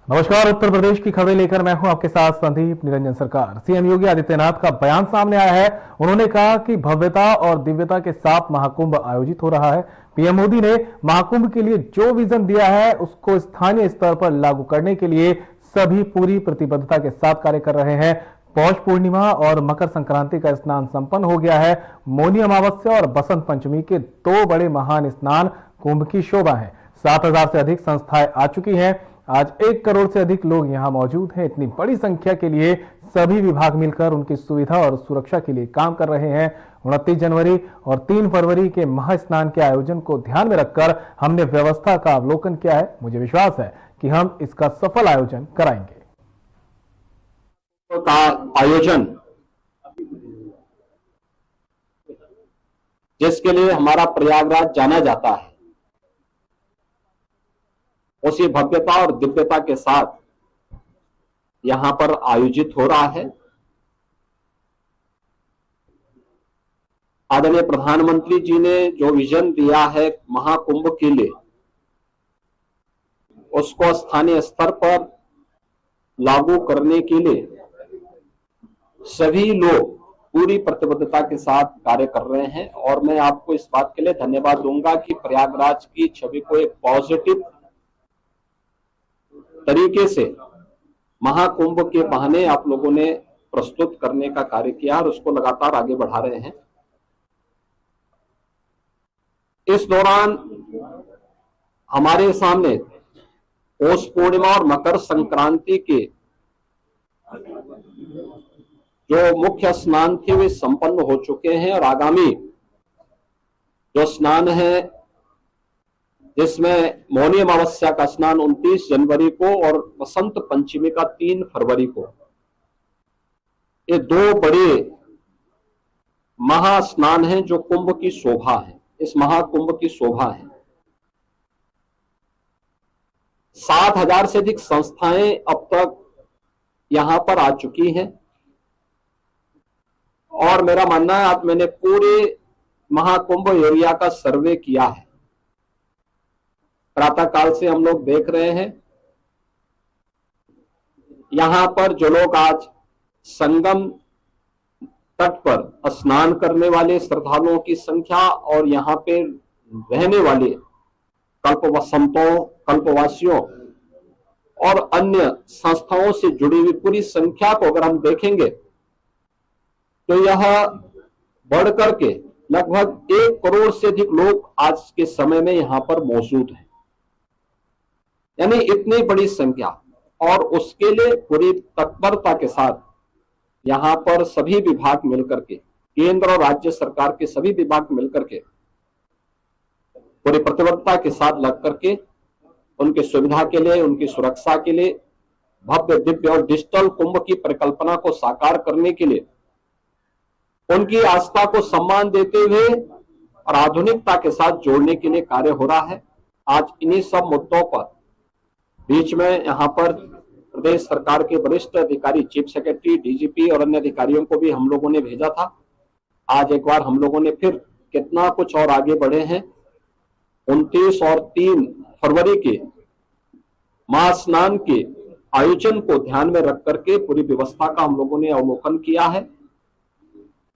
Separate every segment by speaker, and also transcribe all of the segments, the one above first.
Speaker 1: नमस्कार। उत्तर प्रदेश की खबरें लेकर मैं हूं आपके साथ संदीप निरंजन सरकार। सीएम योगी आदित्यनाथ का बयान सामने आया है। उन्होंने कहा कि भव्यता और दिव्यता के साथ महाकुंभ आयोजित हो रहा है। पीएम मोदी ने महाकुंभ के लिए जो विजन दिया है उसको स्थानीय स्तर पर लागू करने के लिए सभी पूरी प्रतिबद्धता के साथ कार्य कर रहे हैं। पौष पूर्णिमा और मकर संक्रांति का स्नान संपन्न हो गया है। मौनी अमावस्या और बसंत पंचमी के दो बड़े महान स्नान कुंभ की शोभा है। 7,000 से अधिक संस्थाएं आ चुकी हैं। आज 1 करोड़ से अधिक लोग यहां मौजूद हैं। इतनी बड़ी संख्या के लिए सभी विभाग मिलकर उनकी सुविधा और सुरक्षा के लिए काम कर रहे हैं। 29 जनवरी और 3 फरवरी के महास्नान के आयोजन को ध्यान में रखकर हमने व्यवस्था का अवलोकन किया है। मुझे विश्वास है कि हम इसका सफल आयोजन कराएंगे।
Speaker 2: का आयोजन जिसके लिए हमारा प्रयागराज जाना जाता है, उसी भव्यता और दिव्यता के साथ यहां पर आयोजित हो रहा है। आदरणीय प्रधानमंत्री जी ने जो विजन दिया है महाकुंभ के लिए, उसको स्थानीय स्तर पर लागू करने के लिए सभी लोग पूरी प्रतिबद्धता के साथ कार्य कर रहे हैं। और मैं आपको इस बात के लिए धन्यवाद दूंगा कि प्रयागराज की छवि को एक पॉजिटिव तरीके से महाकुंभ के बहाने आप लोगों ने प्रस्तुत करने का कार्य किया और उसको लगातार आगे बढ़ा रहे हैं। इस दौरान हमारे सामने पौष पूर्णिमा और मकर संक्रांति के जो मुख्य स्नान थे वे संपन्न हो चुके हैं और आगामी जो स्नान है, जिसमें मौनी अमावस्या का स्नान 29 जनवरी को और बसंत पंचमी का 3 फरवरी को, ये दो बड़े महास्नान हैं जो कुंभ की शोभा है। इस महाकुंभ की शोभा है। 7,000 से अधिक संस्थाएं अब तक यहां पर आ चुकी हैं और मेरा मानना है, आज मैंने पूरे महाकुंभ एरिया का सर्वे किया है। प्रातः काल से हम लोग देख रहे हैं यहां पर जो लोग आज संगम तट पर स्नान करने वाले श्रद्धालुओं की संख्या और यहां पे रहने वाले कल्पवासियों और अन्य संस्थाओं से जुड़ी हुई पूरी संख्या को अगर हम देखेंगे तो यह बढ़कर के लगभग 1 करोड़ से अधिक लोग आज के समय में यहां पर मौजूद हैं। यानी इतनी बड़ी संख्या, और उसके लिए पूरी तत्परता के साथ यहां पर सभी विभाग मिलकर के, केंद्र और राज्य सरकार के सभी विभाग मिलकर के पूरी प्रतिबद्धता के साथ लग करके उनकी सुविधा के लिए, उनकी सुरक्षा के लिए, भव्य दिव्य और डिजिटल कुंभ की परिकल्पना को साकार करने के लिए, उनकी आस्था को सम्मान देते हुए और आधुनिकता के साथ जोड़ने के लिए कार्य हो रहा है। आज इन्हीं सब मुद्दों पर बीच में यहां पर प्रदेश सरकार के वरिष्ठ अधिकारी, चीफ सेक्रेटरी, डीजीपी और अन्य अधिकारियों को भी हम लोगों ने भेजा था। आज एक बार हम लोगों ने फिर कितना कुछ और आगे बढ़े हैं। 29 और 3 फरवरी के महास्नान के आयोजन को ध्यान में रख करके पूरी व्यवस्था का हम लोगों ने अवलोकन किया है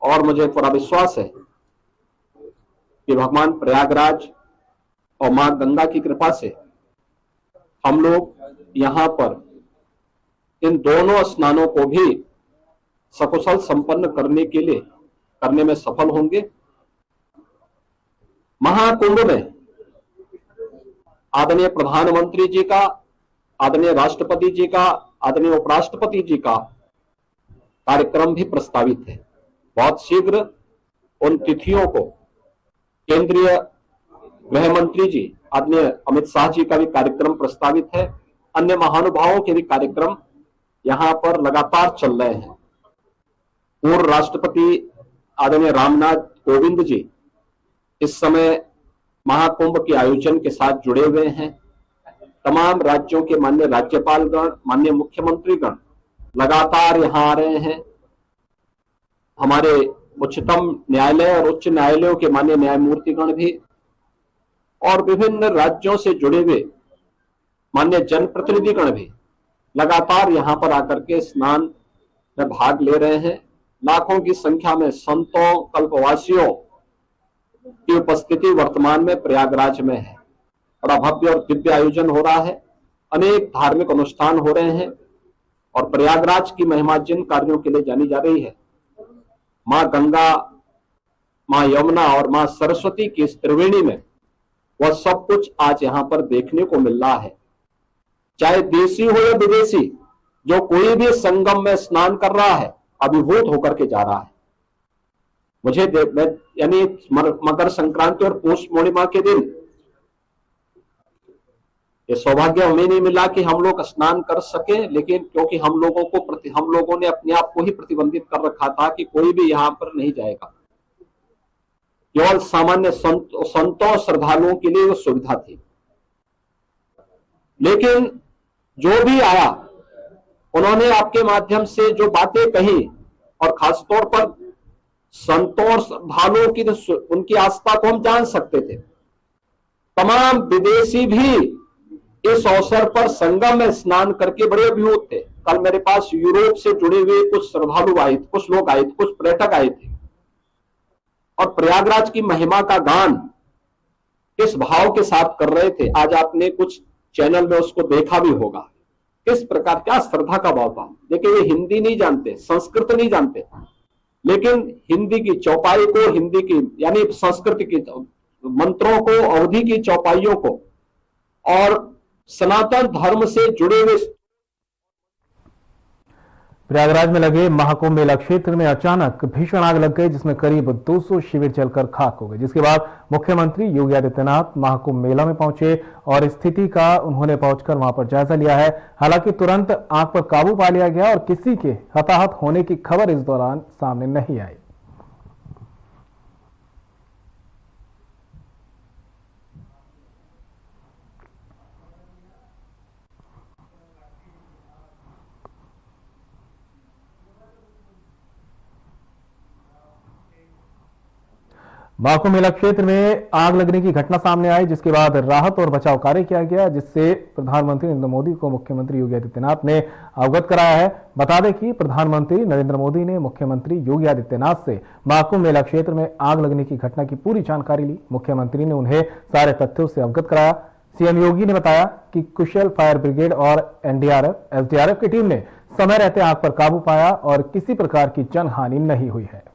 Speaker 2: और मुझे पूरा विश्वास है कि भगवान प्रयागराज और मां गंगा की कृपा से हम लोग यहां पर इन दोनों स्नानों को भी सकुशल संपन्न करने में सफल होंगे। महाकुंभ में आदरणीय प्रधानमंत्री जी का, आदरणीय राष्ट्रपति जी का, आदरणीय उपराष्ट्रपति जी का कार्यक्रम भी प्रस्तावित है। बहुत शीघ्र उन तिथियों को केंद्रीय गृह मंत्री जी आदरणीय अमित शाह जी का भी कार्यक्रम प्रस्तावित है। अन्य महानुभावों के भी कार्यक्रम यहां पर लगातार चल रहे हैं। पूर्व राष्ट्रपति आदरणीय रामनाथ कोविंद जी इस समय महाकुंभ के आयोजन के साथ जुड़े हुए हैं। तमाम राज्यों के माननीय राज्यपालगण, माननीय मुख्यमंत्रीगण लगातार यहां आ रहे हैं। हमारे उच्चतम न्यायालय और उच्च न्यायालयों के माननीय न्यायमूर्तिगण भी और विभिन्न राज्यों से जुड़े हुए माननीय जनप्रतिनिधिगण भी लगातार यहाँ पर आकर के स्नान में भाग ले रहे हैं। लाखों की संख्या में संतों, कल्पवासियों की उपस्थिति वर्तमान में प्रयागराज में है। बड़ा भव्य और दिव्य आयोजन हो रहा है, अनेक धार्मिक अनुष्ठान हो रहे हैं और प्रयागराज की महिमा जिन कार्यों के लिए जानी जा रही है, मां गंगा, मां यमुना और मां सरस्वती की इस त्रिवेणी में वह सब कुछ आज यहां पर देखने को मिल रहा है। चाहे देशी हो या विदेशी, जो कोई भी संगम में स्नान कर रहा है अभिभूत होकर के जा रहा है। मुझे यानी मकर संक्रांति और पौष पूर्णिमा के दिन ये सौभाग्य हमें नहीं मिला कि हम लोग स्नान कर सके, लेकिन क्योंकि हम लोगों ने अपने आप को ही प्रतिबंधित कर रखा था कि कोई भी यहां पर नहीं जाएगा। केवल सामान्य संतों श्रद्धालुओं के लिए वो सुविधा थी। लेकिन जो भी आया उन्होंने आपके माध्यम से जो बातें कही, और खासतौर पर संतों और श्रद्धालुओं की उनकी आस्था को हम जान सकते थे। तमाम विदेशी भी इस अवसर पर संगम में स्नान करके बड़े अभिभूत थे। कल मेरे पास यूरोप से जुड़े हुए कुछ श्रद्धालु आए, कुछ लोग आए, कुछ पर्यटक आए थे और प्रयागराज की महिमा का गान किस भाव के साथ कर रहे थे। आज आपने कुछ चैनल में उसको देखा भी होगा, किस प्रकार, क्या श्रद्धा का भाव था। देखिए, वे हिंदी नहीं जानते, संस्कृत नहीं जानते, लेकिन हिंदी की चौपाई को, हिंदी की यानी संस्कृत की मंत्रों को, अवधि की चौपाइयों को और सनातन धर्म से जुड़े हुए।
Speaker 1: प्रयागराज में लगे महाकुंभ मेला क्षेत्र में अचानक भीषण आग लग गई, जिसमें करीब 200 शिविर जलकर खाक हो गए। जिसके बाद मुख्यमंत्री योगी आदित्यनाथ महाकुंभ मेला में पहुंचे और स्थिति का उन्होंने पहुंचकर वहां पर जायजा लिया है। हालांकि तुरंत आग पर काबू पा लिया गया और किसी के हताहत होने की खबर इस दौरान सामने नहीं आई। महाकुंभ मेला क्षेत्र में आग लगने की घटना सामने आई, जिसके बाद राहत और बचाव कार्य किया गया, जिससे प्रधानमंत्री नरेंद्र मोदी को मुख्यमंत्री योगी आदित्यनाथ ने अवगत कराया है। बता दें कि प्रधानमंत्री नरेंद्र मोदी ने मुख्यमंत्री योगी आदित्यनाथ से महाकुंभ मेला क्षेत्र में आग लगने की घटना की पूरी जानकारी ली। मुख्यमंत्री ने उन्हें सारे तथ्यों से अवगत कराया। सीएम योगी ने बताया कि कुशल फायर ब्रिगेड और एनडीआरएफ, एसडीआरएफ की टीम ने समय रहते आग पर काबू पाया और किसी प्रकार की जनहानि नहीं हुई है।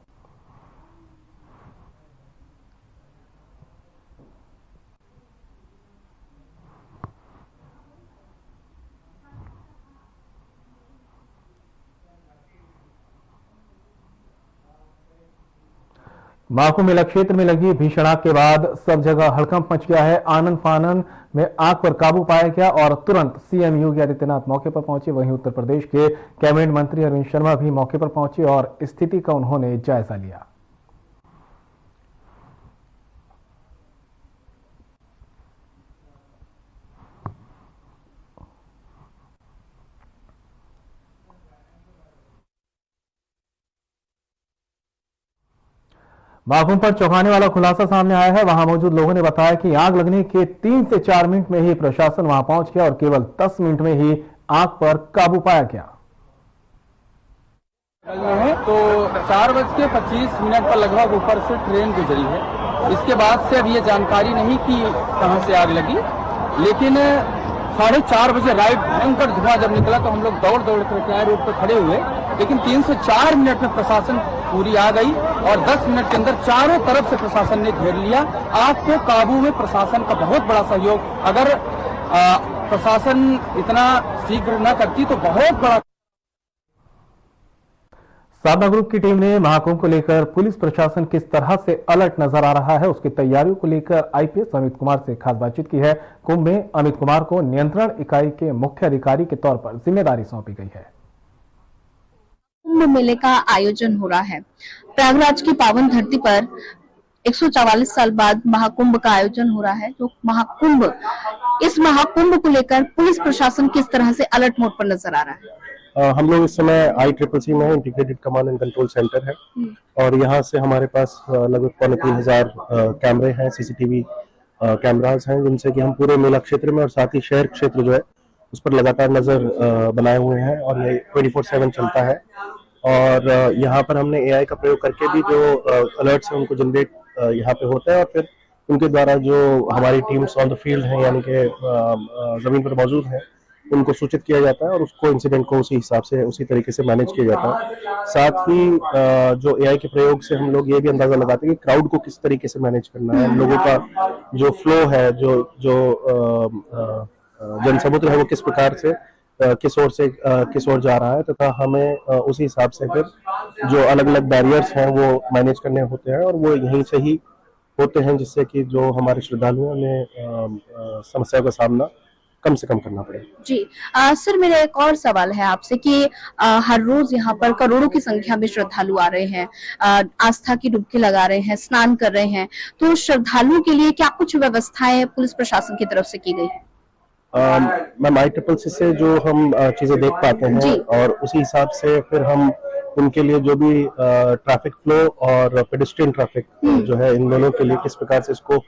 Speaker 1: महाकुंभ मेला क्षेत्र में लगी भीषण आग के बाद सब जगह हड़कंप मच गया है। आनन फानन में आग पर काबू पाया गया और तुरंत सीएम योगी आदित्यनाथ मौके पर पहुंचे। वहीं उत्तर प्रदेश के कैबिनेट मंत्री अरविंद शर्मा भी मौके पर पहुंचे और स्थिति का उन्होंने जायजा लिया। महाकुंभ पर चौंकाने वाला खुलासा सामने आया है। वहां मौजूद लोगों ने बताया कि आग लगने के 3 से 4 मिनट में ही प्रशासन वहां पहुंच गया और केवल 10 मिनट में ही आग पर काबू पाया गया।
Speaker 3: तो 4:25 पर लगभग ऊपर से ट्रेन गुजरी है। इसके बाद से अब ये जानकारी नहीं कि कहां से आग लगी, लेकिन 4:30 बजे राइट भयंकर धुआं जब निकला तो हम लोग दौड़ कर रोड पर खड़े हुए, लेकिन 3 से 4 मिनट में प्रशासन पूरी आ गई और 10 मिनट के अंदर चारों तरफ से प्रशासन ने घेर लिया। आग को काबू में प्रशासन का बहुत बड़ा सहयोग, अगर प्रशासन इतना शीघ्र न करती तो बहुत बड़ा।
Speaker 1: साधना ग्रुप की टीम ने महाकुंभ को लेकर पुलिस प्रशासन किस तरह से अलर्ट नजर आ रहा है, उसकी तैयारियों को लेकर आईपीएस अमित कुमार से खास बातचीत की है। कुंभ में अमित कुमार को नियंत्रण इकाई के मुख्य अधिकारी के तौर पर जिम्मेदारी सौंपी गई है।
Speaker 4: कुंभ मेले का आयोजन हो रहा है। प्रयागराज की पावन धरती पर 144 साल बाद महाकुंभ का आयोजन हो रहा है। तो इस महाकुंभ को लेकर पुलिस प्रशासन किस तरह से अलर्ट मोड पर नजर आ रहा है?
Speaker 5: हम लोग इस समय ICCC में integrated command and control centre है और यहाँ से हमारे पास लगभग 3,500 कैमरे हैं, CCTV कैमरास हैं, जिनसे कि हम पूरे मेला क्षेत्र में और साथ ही शहर क्षेत्र जो है उस पर लगातार नजर बनाए हुए हैं और ये 24/7 चलता है। और यहाँ पर हमने एआई का प्रयोग करके भी जो अलर्ट्स हैं उनको जनरेट यहाँ पे होता है और फिर उनके द्वारा जो हमारी टीम्स ऑन द फील्ड हैं यानी कि जमीन पर मौजूद हैं उनको सूचित किया जाता है और उसको इंसिडेंट को उसी हिसाब से उसी तरीके से मैनेज किया जाता है। साथ ही जो एआई के प्रयोग से हम लोग ये भी अंदाजा लगाते हैं कि क्राउड को किस तरीके से मैनेज करना है, हम लोगों का जो फ्लो है, जो जनसमुद्र है वो किस प्रकार से किस ओर जा रहा है, तथा हमें उसी हिसाब से फिर जो अलग अलग बैरियर्स हैं वो मैनेज करने होते हैं और वो यहीं से ही होते हैं जिससे कि जो हमारे श्रद्धालु हैं उन्हें समस्या का सामना कम से कम करना पड़े।
Speaker 4: जी सर, मेरा एक और सवाल है आपसे कि हर रोज यहाँ पर करोड़ों की संख्या में श्रद्धालु आ रहे हैं, आस्था की डुबकी लगा रहे हैं, स्नान कर रहे हैं, तो श्रद्धालुओं के लिए क्या कुछ व्यवस्थाएं पुलिस प्रशासन की तरफ से की गई है?
Speaker 5: मैम, ICCC से जो हम चीजें देख पाते हैं और उसी हिसाब से फिर हम उनके लिए जो भी ट्रैफिक फ्लो और पेडेस्ट्रियन ट्रैफिक जो है इन दोनों के लिए किस प्रकार से इसको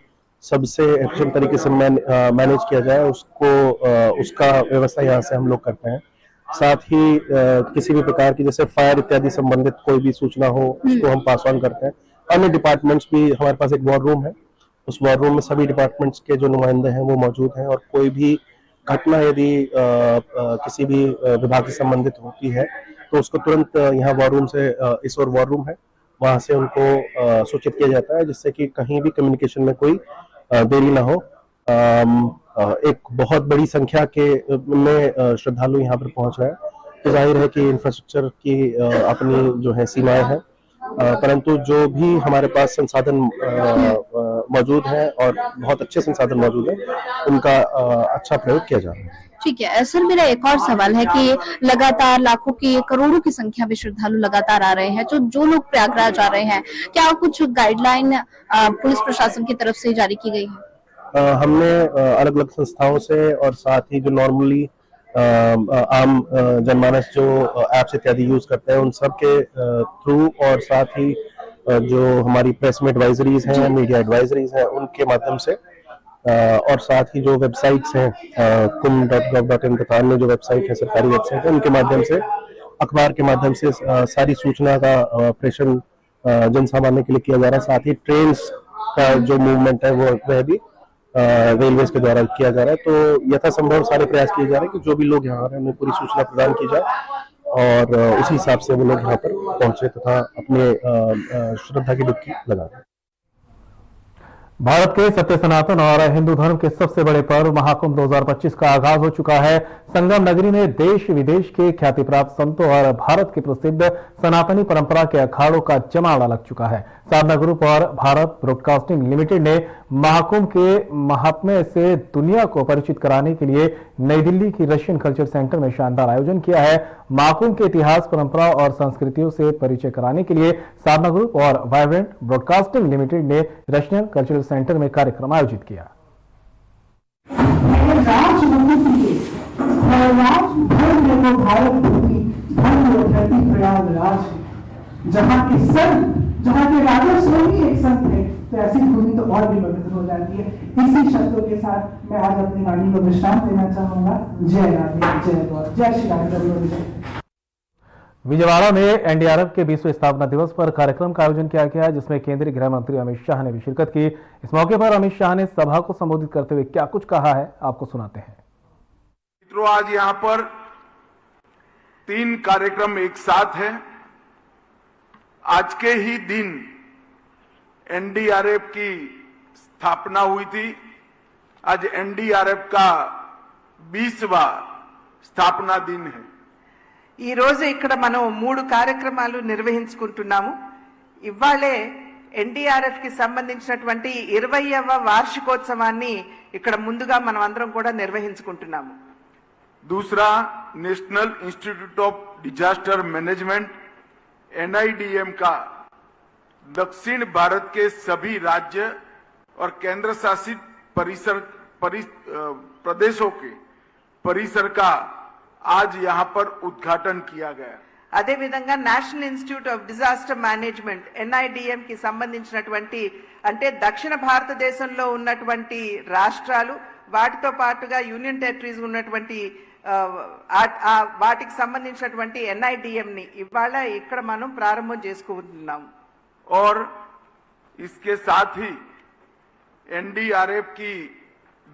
Speaker 5: सबसे एफिशिएंट तरीके से मैनेज किया जाए उसका व्यवस्था यहाँ से हम लोग करते हैं। साथ ही किसी भी प्रकार की जैसे फायर इत्यादि संबंधित कोई भी सूचना हो उसको हम पास ऑन करते हैं। अन्य डिपार्टमेंट्स भी, हमारे पास एक वॉर रूम है, उस वॉर रूम में सभी डिपार्टमेंट्स के जो नुमाइंदे हैं वो मौजूद हैं और कोई भी घटना यदि किसी भी विभाग से संबंधित होती है तो उसको तुरंत यहाँ वॉर रूम से इस और वॉर रूम है वहां से उनको सूचित किया जाता है जिससे कि कहीं भी कम्युनिकेशन में कोई देरी ना हो। एक बहुत बड़ी संख्या के में श्रद्धालु यहाँ पर पहुंच रहे हैं तो जाहिर है कि इंफ्रास्ट्रक्चर की अपनी जो है सीमाएं हैं, परंतु जो भी हमारे पास संसाधन मौजूद हैं और बहुत अच्छे संसाधन मौजूद हैं उनका अच्छा प्रयोग किया जा रहा है।
Speaker 4: ठीक है सर, मेरा एक और सवाल है कि लगातार लाखों की, करोड़ों की संख्या में श्रद्धालु लगातार आ रहे हैं, जो लोग प्रयागराज आ रहे हैं, क्या कुछ गाइडलाइन पुलिस प्रशासन की तरफ से जारी की गई है?
Speaker 5: हमने अलग अलग संस्थाओं से और साथ ही जो नॉर्मली आम जनमानस जो एप्स इत्यादि यूज करते हैं उन सब के थ्रू और साथ ही जो हमारी प्रेस में एडवाइजरीज हैं, मीडिया एडवाइजरीज हैं, उनके माध्यम से और साथ ही जो वेबसाइट्स हैं kum.gov.in तथा अन्य जो वेबसाइट है, सरकारी वेबसाइट है, उनके माध्यम से, अखबार के माध्यम से सारी सूचना का प्रेषण जन सामान्य के लिए किया जा रहा है। साथ ही ट्रेन्स का जो मूवमेंट है वह भी रेलवेज के द्वारा किया जा रहा है। तो यथासंभव सारे प्रयास किए जा रहे हैं कि जो भी लोग यहाँ आ रहे हैं उन्हें पूरी सूचना प्रदान की जाए और उसी हिसाब से वो लोग यहाँ पर पहुंचे तथा अपने श्रद्धा की डुबकी लगाएं।
Speaker 1: भारत के सत्य, सनातन और हिंदू धर्म के सबसे बड़े पर्व महाकुंभ 2025 का आगाज हो चुका है। संगम नगरी में देश विदेश के ख्याति प्राप्त संतों और भारत की प्रसिद्ध सनातनी परंपरा के अखाड़ों का जमावड़ा लग चुका है। साधना ग्रुप और भारत ब्रॉडकास्टिंग लिमिटेड ने महाकुंभ के महात्म्य से दुनिया को परिचित कराने के लिए नई दिल्ली की रशियन कल्चर सेंटर में शानदार आयोजन किया है। महाकुंभ के इतिहास, परंपरा और संस्कृतियों से परिचय कराने के लिए साधना ग्रुप और वाइब्रेंट ब्रॉडकास्टिंग लिमिटेड ने रशियन कल्चरल सेंटर में कार्यक्रम आयोजित किया।
Speaker 6: जहाँ के संत, जहाँ के राजा स्वामी एक संत है, तो ऐसी भूमि तो और भी पवित्र हो जाती है। इसी शब्दों के साथ मैं आज अपनी वाणी को विश्राम देना चाहूंगा। जय राधे, जय गौर, जय श्री राधे।
Speaker 1: विजयवाड़ा में एनडीआरएफ के 20वें स्थापना दिवस पर कार्यक्रम का आयोजन किया गया, जिसमें केंद्रीय गृह मंत्री अमित शाह ने भी शिरकत की। इस मौके पर अमित शाह ने सभा को संबोधित करते हुए क्या कुछ कहा है, आपको सुनाते हैं।
Speaker 7: मित्रों, आज यहाँ पर 3 कार्यक्रम एक साथ हैं। आज के ही दिन एनडीआरएफ की स्थापना हुई थी। आज एनडीआरएफ का 20वां स्थापना दिन है।
Speaker 8: ఈ రోజు ఇక్కడ మనం 3 కార్యక్రమాలు నిర్వహించుకుంటున్నాము. ఇవాళే ఎన్డీఆర్ఎఫ్ కి సంబంధించినటువంటి 20వ వార్షికోత్సవాన్ని ఇక్కడ ముందుగా మనం అందరం కూడా నిర్వహించుకుంటున్నాము.
Speaker 7: दूसरा, national institute of disaster management NIDM का दक्षिण भारत के सभी राज्य और केंद्र शासित प्रदेशों के परिसर का आज यहाँ पर उद्घाटन किया गया।
Speaker 8: అదే విధంగా national institute of disaster management NIDM కి సంబంధించినటువంటి అంటే దక్షిణ భారతదేశంలో ఉన్నటువంటి రాష్ట్రాలు వాటితో పాటుగా యూనియన్ టెరిటరీస్ ఉన్నటువంటి వాటికి సంబంధించినటువంటి NIDM ని ఇవాళ ఇక్కడ మనం ప్రారంభం చేసుకుంటున్నాం.
Speaker 7: और इसके साथ ही NDRF की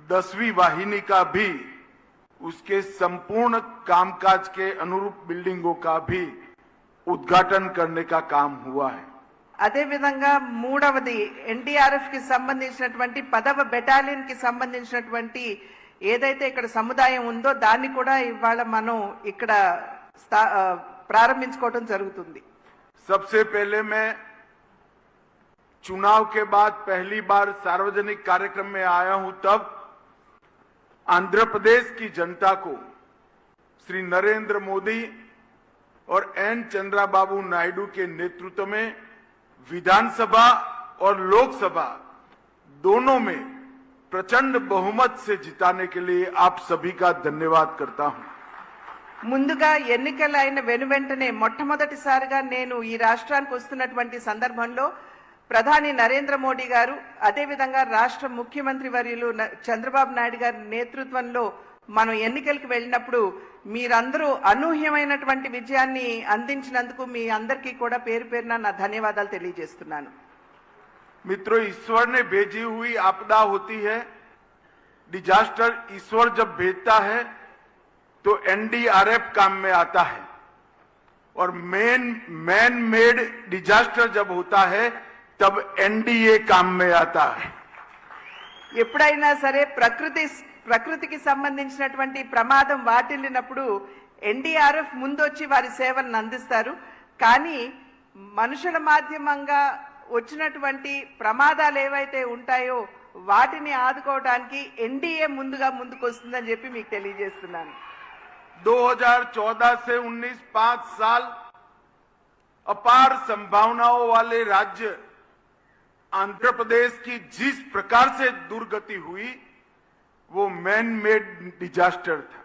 Speaker 7: 10वीं वाहिनी का भी उसके संपूर्ण कामकाज के अनुरूप बिल्डिंगों का भी उद्घाटन करने का काम हुआ है.
Speaker 8: అదే విధంగా మూడవది NDRF కి సంబంధించినటువంటి 10వ బెటాలియన్ కి సంబంధించినటువంటి ఏదైతే ఇక్కడ సముదాయం ఉందో దాన్ని కూడా ఇవాళ మనం ఇక్కడ ప్రారంభించుకోవడం జరుగుతుంది.
Speaker 7: सबसे पहले मैं चुनाव के बाद पहली बार सार्वजनिक कार्यक्रम में आया हूं, तब आंध्र प्रदेश की जनता को श्री नरेंद्र मोदी और N. चंद्रबाबू नायडू के नेतृत्व में विधानसभा और लोकसभा दोनों में प्रचंड बहुमत से जिताने के लिए आप सभी का धन्यवाद करता हूं.
Speaker 8: ముందుగా ఎన్నికలు అయిన వెనువెంటనే మొట్టమొదటిసారిగా నేను ఈ రాష్ట్రానికి వస్తున్నటువంటి సందర్భంలో ప్రధాని నరేంద్ర మోడీ గారు అదేవిధంగా రాష్ట్ర ముఖ్యమంత్రి వర్యులు చంద్రబాబు నాయుడు గారి నేతృత్వంలో మనం ఎన్నికలకు వెళ్ళినప్పుడు మీరందరూ అనూహ్యమైనటువంటి విజయాన్ని అందించినందుకు మీ అందరికీ కూడా పేరు పేరున నా ధన్యవాదాలు తెలియజేస్తున్నాను.
Speaker 7: मित्रों, ईश्वर ने भेजी हुई आपदा होती है, डिजास्टर ईश्वर जब भेजता है तो NDRF काम में आता है, और मैन मेड डिजास्टर जब होता है तब NDA काम में आता है.
Speaker 8: ఎప్పుడైనా సరే ప్రకృతికి సంబంధించినటువంటి ప్రమాదం వాటిల్లినప్పుడు NDRF ముందొచ్చి వారి సేవలను అందిస్తారు. కానీ మనుషుల మాధ్యమంగా వచ్చినటువంటి ప్రమాదాలు ఏవైతే ఉంటాయో వాటిని ఆదుకోవడానికి NDA ముందుకు వస్తుందని చెప్పి మీకు తెలియజేస్తున్నాను.
Speaker 7: 2014 से 19 5 साल अपार संभावनाओं वाले राज्य आंध्र प्रदेश की जिस प्रकार से दुर्गति हुई वो मैन मेड डिजास्टर था.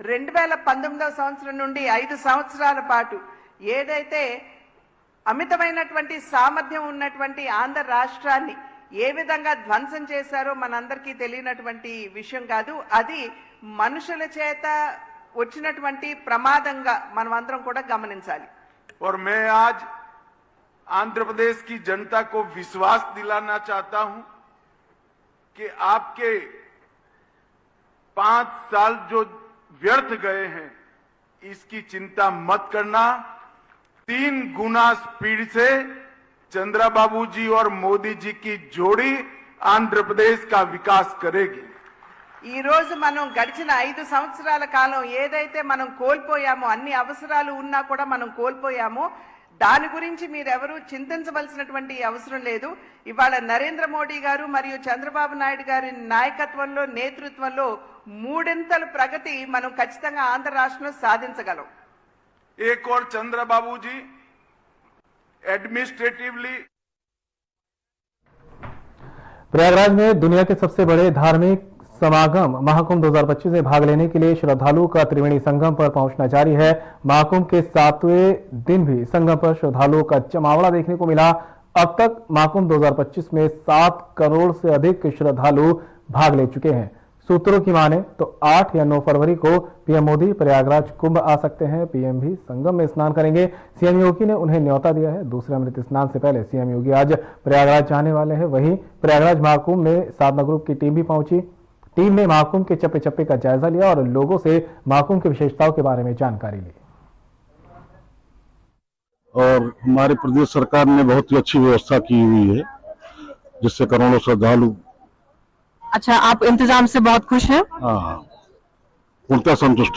Speaker 8: 2019 సంవత్సరం నుండి 5 సంవత్సరాల పాటు ఏదైతే అమితమైనటువంటి సామర్థ్యం ఉన్నటువంటి ఆంధ్ర రాష్ట్రాన్ని ఏ విధంగా ధ్వంసం చేశారో మనందరికీ తెలియనటువంటి విషయం కాదు. అది మనుషుల చేత వచ్చినటువంటి ప్రమాదంగా మనం అందరం కూడా గమనించాలి.
Speaker 7: और मैं आज आंध्र प्रदेश की जनता को विश्वास दिलाना चाहता हूं कि आपके 5 साल जो व्यर्थ गए हैं इसकी चिंता मत करना. 3 गुना स्पीड से चंद्रबाबू जी और मोदी जी की जोड़ी आंध्र प्रदेश का विकास करेगी.
Speaker 8: ఈ రోజు మనం గడిచిన 5 సంవత్సరాల కాలం ఏదైతే మనం కోల్పోయామో, అన్ని అవసరాలు ఉన్నా కూడా మనం కోల్పోయామో, దాని గురించి మీరెవరూ చింతించవలసినటువంటి అవసరం లేదు. ఇవాళ నరేంద్ర మోడీ గారు మరియు చంద్రబాబు నాయుడు గారి నాయకత్వంలో నేతృత్వంలో మూడింతల ప్రగతి మనం ఖచ్చితంగా ఆంధ్ర రాష్ట్రంలో సాధించగలం.
Speaker 7: एक और चंद्रबाबू जी एडमिनिस्ट्रेटिवली
Speaker 1: प्रयागराज में दुनिया के सबसे बड़े धार्मिक समागम महाकुंभ 2025 में भाग लेने के लिए श्रद्धालुओं का त्रिवेणी संगम पर पहुंचना जारी है. महाकुंभ के 7वें दिन भी संगम पर श्रद्धालुओं का जमावड़ा देखने को मिला. अब तक महाकुंभ 2025 में 7 करोड़ से अधिक श्रद्धालु भाग ले चुके हैं. सूत्रों की माने तो 8 या 9 फरवरी को पीएम मोदी प्रयागराज कुंभ आ सकते हैं. पीएम भी संगम में स्नान करेंगे. सीएम योगी ने उन्हें न्योता दिया है. दूसरे अमृत स्नान से पहले सीएम योगी आज प्रयागराज जाने वाले हैं. वहीं प्रयागराज महाकुंभ में साधना ग्रुप की टीम भी पहुंची. टीम ने महाकुंभ के चप्पे चप्पे का जायजा लिया और लोगों से महाकुंभ की विशेषताओं के बारे में जानकारी ली.
Speaker 9: और हमारे प्रदेश सरकार ने बहुत ही अच्छी व्यवस्था की हुई है जिससे करोड़ों श्रद्धालु.
Speaker 10: अच्छा, आप इंतजाम से बहुत खुश हैं?
Speaker 9: हाँ, पूर्णतः संतुष्ट.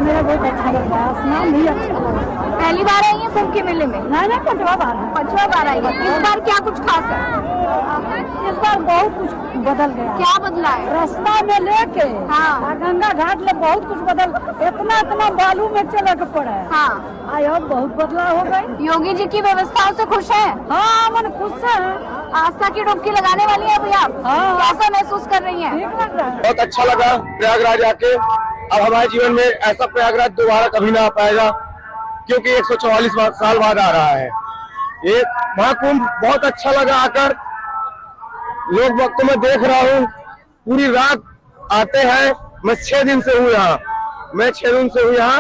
Speaker 11: मेरा बहुत अच्छा लग रहा है. स्नान भी अच्छा लग रहा है.
Speaker 4: पहली बार आई है कुंभ के मेले में?
Speaker 11: नहीं, 5वां बार है.
Speaker 4: 5वां बार आई है. इस बार क्या कुछ खास है?
Speaker 11: इस बार बहुत कुछ बदल गया.
Speaker 4: क्या बदला है?
Speaker 11: रास्ता में लेके
Speaker 4: हाँ.
Speaker 11: गंगा घाट ले बहुत कुछ बदल. इतना बालू में चले के पड़ा है.
Speaker 4: हाँ.
Speaker 11: अब बहुत बदलाव हो गई.
Speaker 4: योगी जी की व्यवस्थाओं से खुश हैं?
Speaker 11: हाँ, मन खुश है.
Speaker 4: आस्था की डुबकी लगाने वाली है भैया?
Speaker 11: हाँ.
Speaker 4: कैसा महसूस कर रही हैं?
Speaker 11: ठीक लग रहा है.
Speaker 12: बहुत अच्छा लगा प्रयागराज आके. अब हमारे जीवन में ऐसा प्रयागराज दोबारा कभी ना आ पाएगा क्योंकि 144 साल बाद आ रहा है. ये महाकुंभ बहुत अच्छा लगा आकर. लोग वक्त में देख रहा हूँ पूरी रात आते हैं. मैं 6 दिन से हूँ यहाँ. मैं 6 दिन से हूँ यहाँ।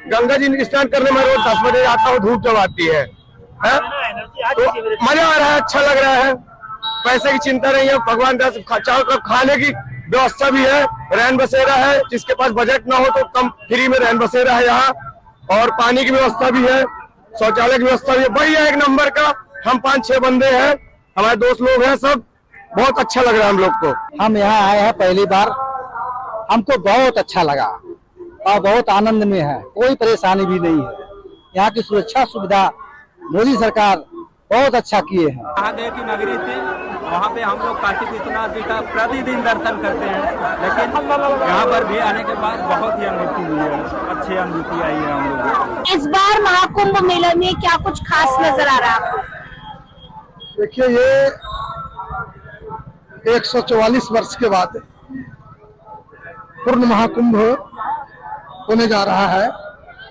Speaker 12: गंगा जी स्नान करने में रोज 10 बजे आता हूँ, धूप जब आती है तो मजा आ रहा है, अच्छा लग रहा है। पैसे की चिंता नहीं है, भगवान का चारों तरफ खाने की व्यवस्था भी है, रैन बसेरा है, जिसके पास बजट ना हो तो कम फ्री में रैन बसेरा है यहाँ, और पानी की व्यवस्था भी है, शौचालय की व्यवस्था भी है, बढ़िया एक नंबर का। हम 5-6 बंदे हैं, हमारे दोस्त लोग हैं, सब बहुत अच्छा लग रहा है हम लोग को।
Speaker 13: हम यहाँ आए हैं पहली बार, हमको बहुत अच्छा लगा और बहुत आनंद में है, कोई परेशानी भी नहीं है। यहाँ की सुरक्षा सुविधा मोदी सरकार बहुत अच्छा किए हैं।
Speaker 3: महादेव की नगरी थी, वहाँ पे हम लोग कार्तिक विश्वनाथ जी का प्रतिदिन दर्शन करते हैं, लेकिन यहाँ पर भी आने के बाद बहुत ही अनुभूति हुई है, अच्छी अनुभूति आई है हम लोगों को।
Speaker 4: इस बार महाकुंभ मेले में क्या कुछ खास नजर आ रहा है आपको?
Speaker 13: देखिए, ये 144 वर्ष के बाद पूर्ण महाकुंभ होने जा रहा है,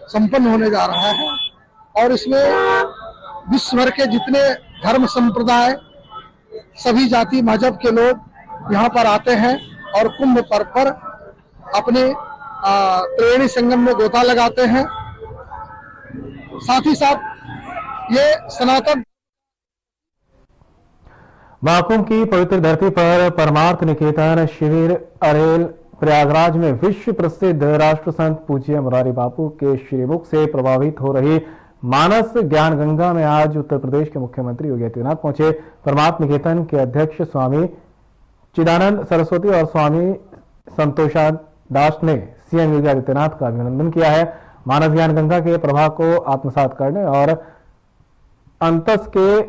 Speaker 13: संपन्न होने जा रहा है, और इसमें विश्व भर के जितने धर्म संप्रदाय, सभी जाति मजहब के लोग यहाँ पर आते हैं और कुंभ पर्व पर अपने त्रिवेणी संगम में गोता लगाते हैं। साथ ही साथ ये सनातन
Speaker 1: महाकुंभ की पवित्र धरती पर परमार्थ निकेतन शिविर अरेल प्रयागराज में विश्व प्रसिद्ध राष्ट्र संत पूज्य मुरारी बापू के श्रीमुख से प्रभावित हो रही मानस ज्ञान गंगा में आज उत्तर प्रदेश के मुख्यमंत्री योगी आदित्यनाथ पहुंचे। परमार्थ निकेतन के अध्यक्ष स्वामी चिदानंद सरस्वती और स्वामी संतोषा दास ने सीएम योगी आदित्यनाथ का अभिनंदन किया है। मानस ज्ञान गंगा के प्रवाह को आत्मसात करने और अंतस के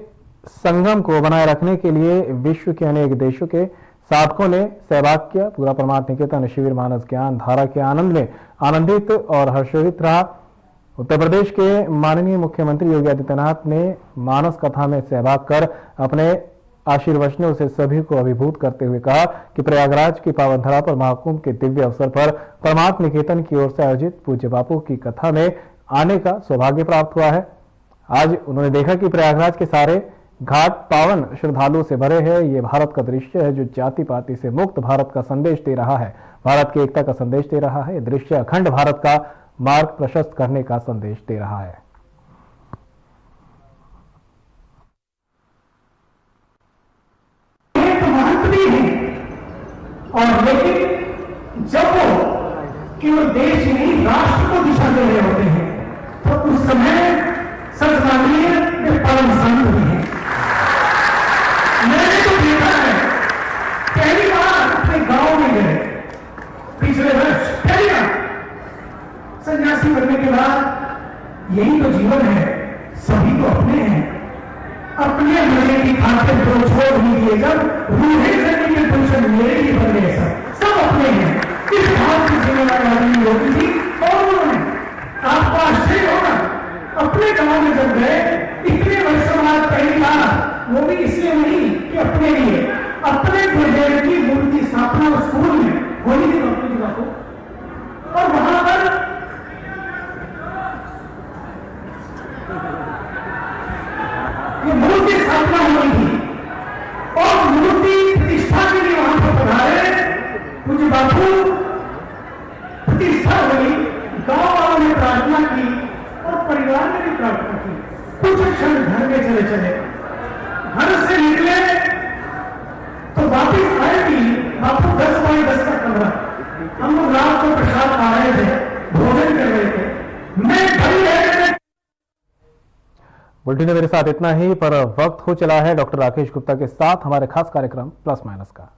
Speaker 1: संगम को बनाए रखने के लिए विश्व के अनेक देशों के साधकों ने सहभाग किया। पूरा परमार्थ निकेतन शिविर मानस ज्ञान धारा के आनंद में आनंदित और हर्षित रहा। उत्तर प्रदेश के माननीय मुख्यमंत्री योगी आदित्यनाथ ने मानस कथा में सहभाग कर अपने आशीर्वचनों से सभी को अभिभूत करते हुए कहा कि प्रयागराज की पावन धरा पर महाकुंभ के दिव्य अवसर पर परमार्थ निकेतन की ओर से आयोजित पूज्य बापू की कथा में आने का सौभाग्य प्राप्त हुआ है। आज उन्होंने देखा कि प्रयागराज के सारे घाट पावन श्रद्धालुओं से भरे हैं। ये भारत का दृश्य है जो जाति पाति से मुक्त भारत का संदेश दे रहा है, भारत की एकता का संदेश दे रहा है। ये दृश्य अखंड भारत का मार्ग प्रशस्त करने का संदेश दे रहा है।
Speaker 6: और लेकिन जब वो केवल देश ही नहीं राष्ट्र को दिशा दे रहे होते हैं तो उस समय सच मानिए वे परम संत भी हैं। मैंने तो देखा है, पहली बार अपने गांव में गए पिछले वर्ष, पहली बार सन्यासी बनने के बाद यही तो जीवन है, सभी तो अपने हैं, अपने मजे की खातिर को छोड़ दीजिए। जब रूहे जन्म के पुरुष मेरे ही बन गए, सब अपने हैं। इस भाव की जिम्मेदारी आदमी होती थी और उन्होंने आपको आश्चर्य होगा, अपने गांव में जब गए इतने वर्षों बाद पहली बार, वो भी इसलिए नहीं कि अपने लिए, अपने गुरुदेव की मूर्ति स्थापना स्कूल में होली थी अपनी जगह को, और वहां पर ये मूर्ति स्थापना हुई थी और मूर्ति प्रतिष्ठा के लिए वहां पर पधारे पूज्य बापू। प्रतिष्ठा हुई, गांव वालों ने प्रार्थना की और परिवार ने भी प्रार्थना की। कुछ क्षण घर में चले चले, घर से निकले तो वापिस आए भी बापू 10x10 का कमरा। हम लोग रात को प्रसाद खा रहे थे, भोजन कर रहे थे। मैं
Speaker 1: बुलेटिन में मेरे साथ इतना ही, पर वक्त हो चला है डॉक्टर राकेश गुप्ता के साथ हमारे खास कार्यक्रम प्लस माइनस का।